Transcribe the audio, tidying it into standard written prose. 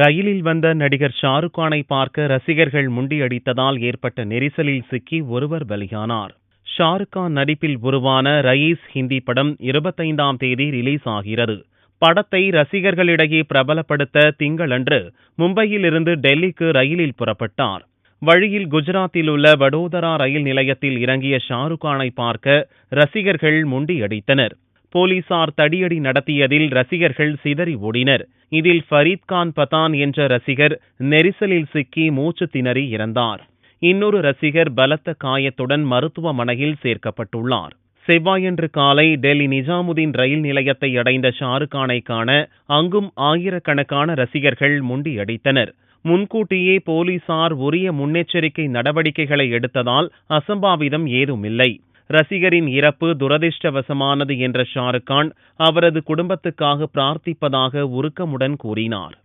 ரயிலில் வந்த நடிகர் ஷாருக்கானை பார்க்க ரசிகர்கள் முண்டியடித்ததால் ஏற்பட்ட நெரிசலில் சிக்கி ஒருவர் பலியானார். ஷாருக்கான் நடிப்பில் உருவான ரயீஸ் ஹிந்தி படம் 25ஆம் தேதி ரிலீஸ் ஆகிறது. படத்தை ரசிகர்களிடையே பிரபலப்படுத்த திங்களன்று மும்பையிலிருந்து டெல்லிக்கு ரயிலில் புறப்பட்டார். வழியில் குஜராத்தில் உள்ள வடோதரா ரயில் நிலையத்தில் இறங்கிய ஷாருக்கானை பார்க்க ரசிகர்கள் முண்டியடித்தனர். போலீசார் தடியடி நடத்தியதில் ரசிகர்கள் சிதறி ஓடினர். இதில் ஃபரீத்கான் பதான் என்ற ரசிகர் நெரிசலில் சிக்கி மூச்சு திணறி இறந்தார். இன்னொரு ரசிகர் பலத்த காயத்துடன் மருத்துவமனையில் சேர்க்கப்பட்டுள்ளார். செவ்வாயன்று காலை டெல்லி நிஜாமுதீன் ரயில் நிலையத்தை அடைந்த ஷாருக்கானை காண அங்கும் ஆயிரக்கணக்கான ரசிகர்கள் முண்டியடித்தனர். முன்கூட்டியே போலீசார் உரிய முன்னெச்சரிக்கை நடவடிக்கைகளை எடுத்ததால் அசம்பாவிதம் ஏதுமில்லை. ரசிகரின் இறப்பு துரதிர்ஷ்டவசமானது என்ற ஷாருக்கான் அவரது குடும்பத்துக்காக பிரார்த்திப்பதாக உருக்கமுடன் கூறினார்.